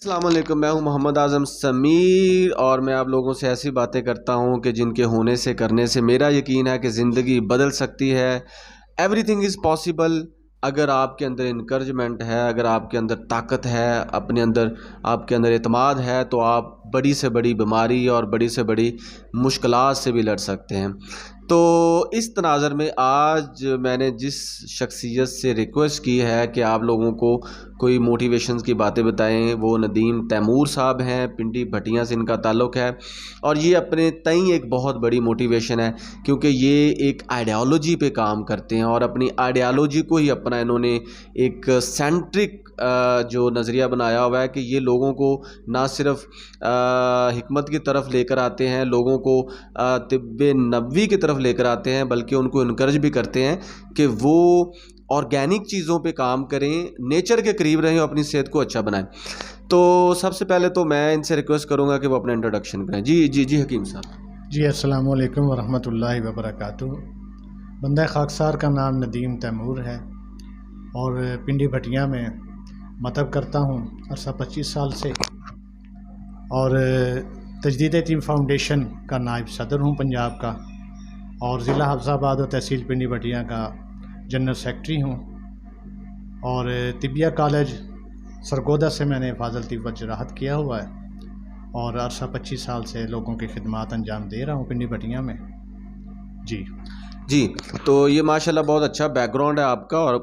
السلام علیکم، میں ہوں محمد اعظم سمیر اور میں آپ لوگوں سے ایسی باتیں کرتا ہوں کہ جن کے ہونے سے کرنے سے میرا یقین ہے کہ زندگی بدل سکتی ہے۔ ایوری تھنگ از پاسبل اگر آپ کے اندر انکریجمنٹ ہے، اگر آپ کے اندر طاقت ہے، اپنے اندر آپ کے اندر اعتماد ہے تو آپ بڑی سے بڑی بیماری اور بڑی سے بڑی مشکلات سے بھی لڑ سکتے ہیں۔ تو اس تناظر میں آج میں نے جس شخصیت سے ریکویسٹ کی ہے کہ آپ لوگوں کو کوئی موٹیویشنز کی باتیں بتائیں، وہ ندیم تیمور صاحب ہیں، پنڈی بھٹیاں سے ان کا تعلق ہے، اور یہ اپنے تئیں ایک بہت بڑی موٹیویشن ہے کیونکہ یہ ایک آئیڈیالوجی پہ کام کرتے ہیں اور اپنی آئیڈیالوجی کو ہی اپنا انہوں نے ایک سینٹرک جو نظریہ بنایا ہوا ہے کہ یہ لوگوں کو نہ صرف حکمت کی طرف لے کر آتے ہیں، لوگوں کو طب نبوی کی طرف لے کر آتے ہیں، بلکہ ان کو انکریج بھی کرتے ہیں کہ وہ آرگینک چیزوں پہ کام کریں، نیچر کے قریب رہیں اور اپنی صحت کو اچھا بنائیں۔ تو سب سے پہلے تو میں ان سے ریکویسٹ کروں گا کہ وہ اپنا انٹروڈکشن کریں۔ جی حکیم صاحب۔ جی السلام علیکم ورحمۃ اللہ وبرکاتہ۔ بندہ خاکسار کا نام ندیم تیمور ہے اور پنڈی بھٹیاں میں مطب کرتا ہوں عرصہ 25 سال سے، اور تجدید ٹیم فاؤنڈیشن کا نائب صدر ہوں پنجاب کا، اور ضلع حفظ آباد و تحصیل پنڈی بھٹیاں کا جنرل سیکرٹری ہوں، اور طبیہ کالج سرگودا سے میں نے فاضل و جراحت کیا ہوا ہے، اور عرصہ 25 سال سے لوگوں کی خدمات انجام دے رہا ہوں پنڈی بھٹیاں میں۔ جی تو یہ ماشاءاللہ بہت اچھا بیک گراؤنڈ ہے آپ کا، اور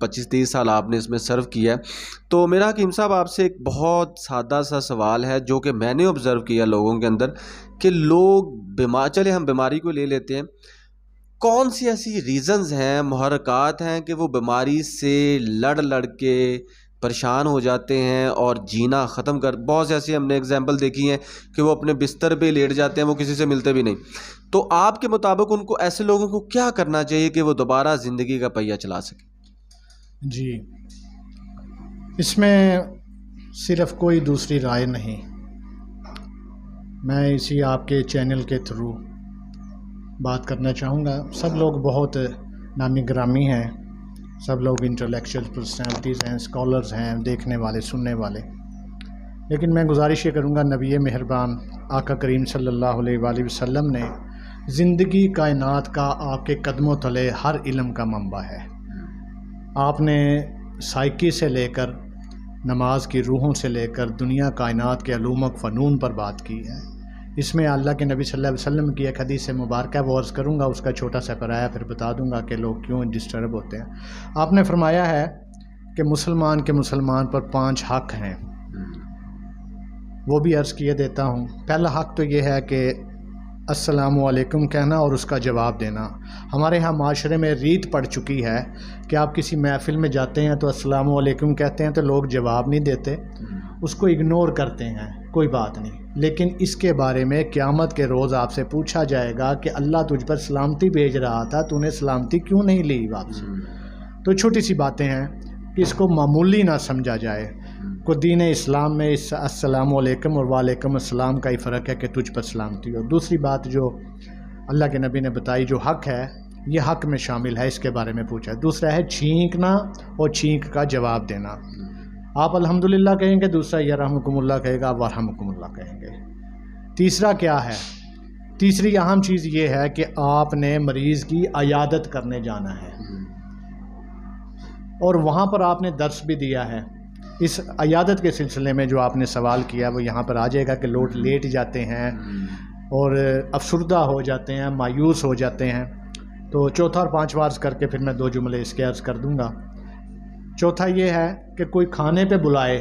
25-30 سال آپ نے اس میں سرو کیا ہے۔ تو میرا حکیم صاحب آپ سے ایک بہت سادہ سا سوال ہے جو کہ میں نے آبزرو کیا لوگوں کے اندر، کہ لوگ چلے ہم بیماری کو لے لیتے ہیں، کون سی ایسی ریزنز ہیں، محرکات ہیں کہ وہ بیماری سے لڑ کے پریشان ہو جاتے ہیں اور جینا ختم بہت سے ایسی ہم نے اگزامپل دیکھی ہیں کہ وہ اپنے بستر پہ لیٹ جاتے ہیں، وہ کسی سے ملتے بھی نہیں۔ تو آپ کے مطابق ان کو ایسے لوگوں کو کیا کرنا چاہیے کہ وہ دوبارہ زندگی کا پہیہ چلا سکیں؟ جی اس میں صرف کوئی دوسری رائے نہیں، میں اسی آپ کے چینل کے تھرو بات کرنا چاہوں گا۔ سب لوگ بہت نامی گرامی ہیں، سب لوگ انٹلیکچوئل پرسنالٹیز ہیں، اسکالرز ہیں، دیکھنے والے سننے والے، لیکن میں گزارش یہ کروں گا، نبی مہربان آقا کریم صلی اللہ علیہ وآلہ وسلم نے زندگی کائنات کا آپ کے قدموں تلے ہر علم کا منبع ہے۔ آپ نے سائیکی سے لے کر نماز کی روحوں سے لے کر دنیا کائنات کے علوم و فنون پر بات کی ہے۔ اس میں اللہ کے نبی صلی اللہ علیہ وسلم کی ایک حدیث مبارکہ وہ عرض کروں گا، اس کا چھوٹا سا پرایا پھر بتا دوں گا کہ لوگ کیوں ڈسٹرب ہوتے ہیں۔ آپ نے فرمایا ہے کہ مسلمان پر 5 حق ہیں، وہ بھی عرض کیے دیتا ہوں۔ پہلا حق تو یہ ہے کہ السلام علیکم کہنا اور اس کا جواب دینا۔ ہمارے ہاں معاشرے میں ریت پڑ چکی ہے کہ آپ کسی محفل میں جاتے ہیں تو السلام علیکم کہتے ہیں تو لوگ جواب نہیں دیتے، اس کو اگنور کرتے ہیں، کوئی بات نہیں، لیکن اس کے بارے میں قیامت کے روز آپ سے پوچھا جائے گا کہ اللہ تجھ پر سلامتی بھیج رہا تھا، تو نے سلامتی کیوں نہیں لی واپس؟ تو چھوٹی سی باتیں ہیں کہ اس کو معمولی نہ سمجھا جائے۔ کو دین اسلام میں اس السلام علیکم اور وعلیکم السلام کا ہی فرق ہے کہ تجھ پر سلامتی ہو۔ دوسری بات جو اللہ کے نبی نے بتائی، جو حق ہے، یہ حق میں شامل ہے، اس کے بارے میں پوچھا ہے۔ دوسرا ہے چھینکنا اور چھینک کا جواب دینا۔ آپ الحمدللہ کہیں گے، دوسرا یرحمکم اللہ کہے گا، ورحمکم اللہ کہیں گے۔ تیسرا کیا ہے؟ تیسری اہم چیز یہ ہے کہ آپ نے مریض کی عیادت کرنے جانا ہے، اور وہاں پر آپ نے درس بھی دیا ہے۔ اس عیادت کے سلسلے میں جو آپ نے سوال کیا وہ یہاں پر آ جائے گا کہ لوگ لیٹ جاتے ہیں اور افسردہ ہو جاتے ہیں، مایوس ہو جاتے ہیں۔ تو چوتھا اور پانچواں عرض کر کے پھر میں 2 جملے اس کے عرض کر دوں گا۔ چوتھا یہ ہے کہ کوئی کھانے پہ بلائے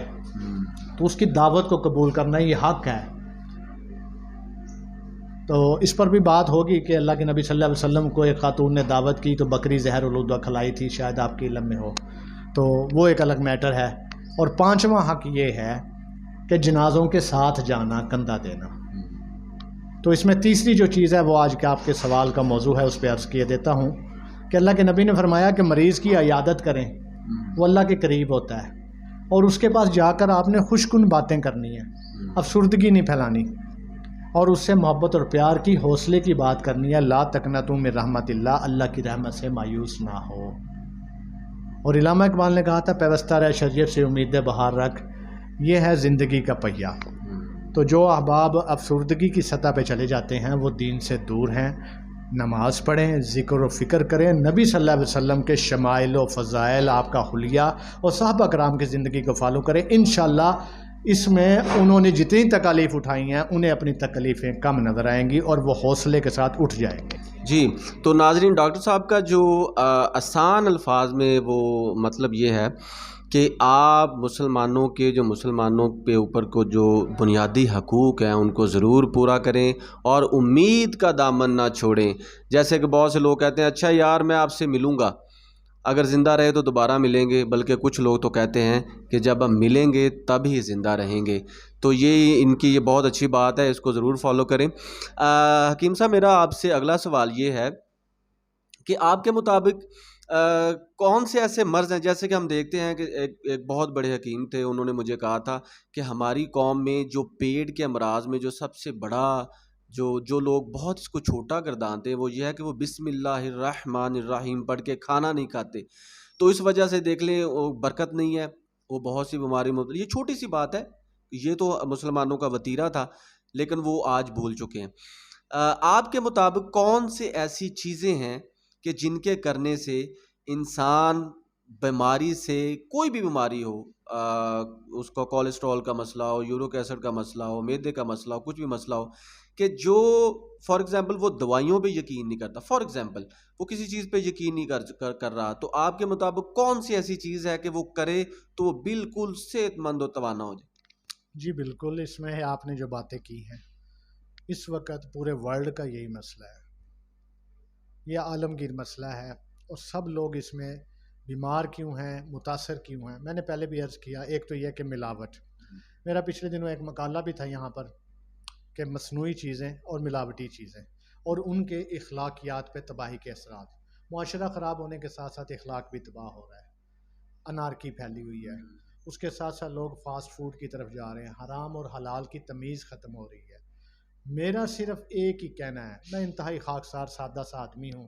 تو اس کی دعوت کو قبول کرنا یہ حق ہے۔ تو اس پر بھی بات ہوگی کہ اللہ کے نبی صلی اللہ علیہ وسلم کو ایک خاتون نے دعوت کی تو بکری زہر الوداع کھلائی تھی، شاید آپ کے علم میں ہو، تو وہ ایک الگ میٹر ہے۔ اور پانچواں حق یہ ہے کہ جنازوں کے ساتھ جانا، کندھا دینا۔ تو اس میں تیسری جو چیز ہے وہ آج کے آپ کے سوال کا موضوع ہے، اس پہ عرض کیے دیتا ہوں کہ اللہ کے نبی نے فرمایا کہ مریض کی عیادت کریں، وہ اللہ کے قریب ہوتا ہے، اور اس کے پاس جا کر آپ نے خوش کن باتیں کرنی ہیں، افسردگی نہیں پھیلانی، اور اس سے محبت اور پیار کی، حوصلے کی بات کرنی ہے۔ لا تقنطوا من رحمت اللہ، اللہ کی رحمت سے مایوس نہ ہو۔ اور علامہ اقبال نے کہا تھا، پیوستہ رہ شریعت سے امید بہار رکھ، یہ ہے زندگی کا پہیہ. تو جو احباب افسردگی کی سطح پہ چلے جاتے ہیں وہ دین سے دور ہیں. نماز پڑھیں, ذکر و فکر کریں, نبی صلی اللہ علیہ وسلم کے شمائل و فضائل, آپ کا حلیہ اور صحابہ کرام کی زندگی کو فالو کریں. انشاءاللہ اس میں انہوں نے جتنی تکالیف اٹھائی ہیں انہیں اپنی تکلیفیں کم نظر آئیں گی اور وہ حوصلے کے ساتھ اٹھ جائیں گے. جی تو ناظرین, ڈاکٹر صاحب کا جو آسان الفاظ میں وہ مطلب یہ ہے کہ آپ مسلمانوں کے مسلمانوں پہ اوپر کو جو بنیادی حقوق ہیں ان کو ضرور پورا کریں اور امید کا دامن نہ چھوڑیں. جیسے کہ بہت سے لوگ کہتے ہیں اچھا یار میں آپ سے ملوں گا, اگر زندہ رہے تو دوبارہ ملیں گے, بلکہ کچھ لوگ تو کہتے ہیں کہ جب ہم ملیں گے تب ہی زندہ رہیں گے. تو یہ ان کی یہ بہت اچھی بات ہے, اس کو ضرور فالو کریں. حکیم صاحب, میرا آپ سے اگلا سوال یہ ہے کہ آپ کے مطابق کون سے ایسے مرض ہیں, جیسے کہ ہم دیکھتے ہیں کہ ایک بہت بڑے حکیم تھے, انہوں نے مجھے کہا تھا کہ ہماری قوم میں جو پیٹ کے امراض میں جو سب سے بڑا جو لوگ بہت اس کو چھوٹا گردانتے ہیں وہ یہ ہے کہ وہ بسم اللہ الرحمن الرحیم پڑھ کے کھانا نہیں کھاتے. تو اس وجہ سے دیکھ لیں وہ برکت نہیں ہے, وہ بہت سی بیماری مبتلا. یہ چھوٹی سی بات ہے, یہ تو مسلمانوں کا وتیرہ تھا لیکن وہ آج بھول چکے ہیں. آپ کے مطابق کون سے ایسی چیزیں ہیں کہ جن کے کرنے سے انسان بیماری سے, کوئی بھی بیماری ہو, اس کو کولیسٹرول کا مسئلہ ہو, یورک ایسڈ کا مسئلہ ہو, معدے کا مسئلہ ہو, کچھ بھی مسئلہ ہو, کہ جو فار ایگزامپل وہ دوائیوں پہ یقین نہیں کرتا, فار ایگزامپل وہ کسی چیز پہ یقین نہیں کر رہا, تو آپ کے مطابق کون سی ایسی چیز ہے کہ وہ کرے تو وہ بالکل صحت مند و توانا ہو جائے؟ جی بالکل, اس میں آپ نے جو باتیں کی ہیں اس وقت پورے ورلڈ کا یہی مسئلہ ہے, یہ عالمگیر مسئلہ ہے اور سب لوگ اس میں بیمار کیوں ہیں, متاثر کیوں ہیں. میں نے پہلے بھی عرض کیا, ایک تو یہ کہ ملاوٹ. میرا پچھلے دنوں ایک مقالہ بھی تھا یہاں پر کہ مصنوعی چیزیں اور ملاوٹی چیزیں اور ان کے اخلاقیات پہ تباہی کے اثرات. معاشرہ خراب ہونے کے ساتھ ساتھ اخلاق بھی تباہ ہو رہا ہے, انارکی پھیلی ہوئی ہے. اس کے ساتھ ساتھ لوگ فاسٹ فوڈ کی طرف جا رہے ہیں, حرام اور حلال کی تمیز ختم ہو رہی ہے. میرا صرف ایک ہی کہنا ہے, میں انتہائی خاکسار سادہ سا آدمی ہوں,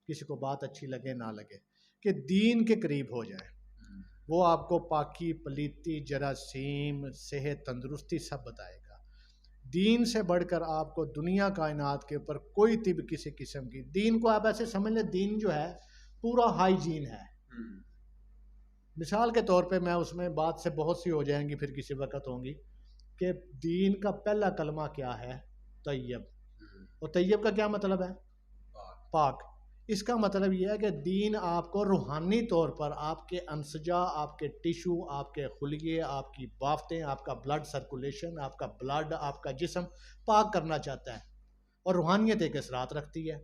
کسی کو بات اچھی لگے نہ لگے, کہ دین کے قریب ہو جائے. وہ آپ کو پاکی, پلیتی, جراثیم, صحت, تندرستی سب بتائے گا. دین سے بڑھ کر آپ کو دنیا کائنات کے اوپر کوئی طب کسی قسم کی, دین کو آپ ایسے سمجھ لیں دین جو ہے پورا ہائیجین ہے. مثال کے طور پہ میں اس میں بات سے بہت سی ہو جائیں گی, پھر کسی وقت ہوں گی, کہ دین کا پہلا کلمہ کیا ہے؟ طیب. اور طیب کا کیا مطلب ہے؟ پاک. اس کا مطلب یہ ہے کہ دین آپ کو روحانی طور پر آپ کے انسجہ, آپ کے ٹیشو, آپ کے خلیے, آپ کی بافتیں, آپ کا بلڈ سرکولیشن, آپ کا بلڈ, آپ کا جسم پاک کرنا چاہتا ہے, اور روحانیت ایک اثرات رکھتی ہے.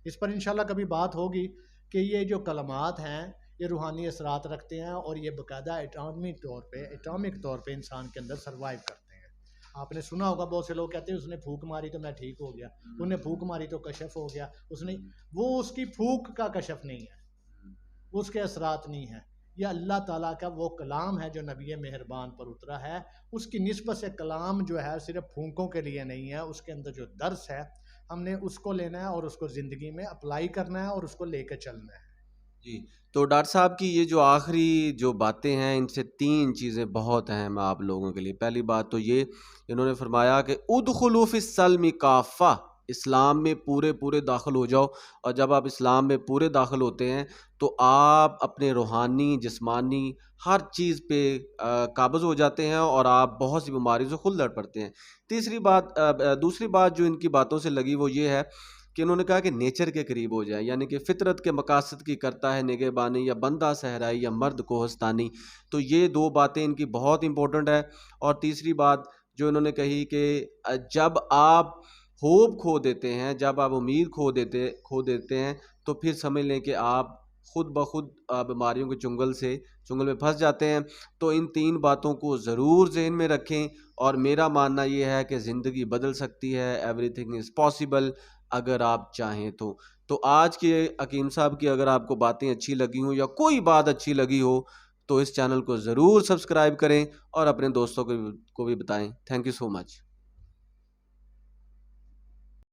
اس پر انشاءاللہ کبھی بات ہوگی کہ یہ جو کلمات ہیں یہ روحانی اثرات رکھتے ہیں اور یہ باقاعدہ ایٹامک طور پہ انسان کے اندر سروائیو کرتے ہیں. آپ نے سنا ہوگا بہت سے لوگ کہتے ہیں اس نے پھونک ماری تو میں ٹھیک ہو گیا, انہوں نے پھونک ماری تو کشف ہو گیا. وہ اس کی پھونک کا کشف نہیں ہے, اس کے اثرات نہیں ہیں. یہ اللہ تعالیٰ کا وہ کلام ہے جو نبی مہربان پر اترا ہے. اس کی نسبت سے کلام جو ہے صرف پھونکوں کے لیے نہیں ہے, اس کے اندر جو درس ہے ہم نے اس کو لینا ہے اور اس کو زندگی میں اپلائی کرنا ہے اور اس کو لے کے چلنا ہے. جی تو ڈاکٹر صاحب کی یہ جو آخری جو باتیں ہیں, ان سے 3 چیزیں بہت اہم ہیں آپ لوگوں کے لیے. پہلی بات تو یہ, انہوں نے فرمایا کہ ادخلوا فی السلم کافہ, اسلام میں پورے داخل ہو جاؤ. اور جب آپ اسلام میں پورے داخل ہوتے ہیں تو آپ اپنے روحانی, جسمانی ہر چیز پہ قابض ہو جاتے ہیں اور آپ بہت سی بیماریوں سے خود لڑ پڑتے ہیں. دوسری بات جو ان کی باتوں سے لگی وہ یہ ہے کہ انہوں نے کہا کہ نیچر کے قریب ہو جائیں, یعنی کہ فطرت کے مقاصد کی کرتا ہے نگہبانی, یا بندہ صحرائی یا مرد کوہستانی. تو یہ 2 باتیں ان کی بہت امپورٹنٹ ہے. اور تیسری بات جو انہوں نے کہی کہ جب آپ ہوپ کھو دیتے ہیں, جب آپ امید کھو دیتے ہیں تو پھر سمجھ لیں کہ آپ خود بخود بیماریوں کے چنگل میں پھنس جاتے ہیں. تو ان 3 باتوں کو ضرور ذہن میں رکھیں. اور میرا ماننا یہ ہے کہ زندگی بدل سکتی ہے, ایوری تھنگ از پاسبل اگر آپ چاہیں تو. تو آج کے حکیم صاحب کی اگر آپ کو باتیں اچھی لگی ہوں یا کوئی بات اچھی لگی ہو تو اس چینل کو ضرور سبسکرائب کریں اور اپنے دوستوں کو بھی بتائیں. Thank you so much.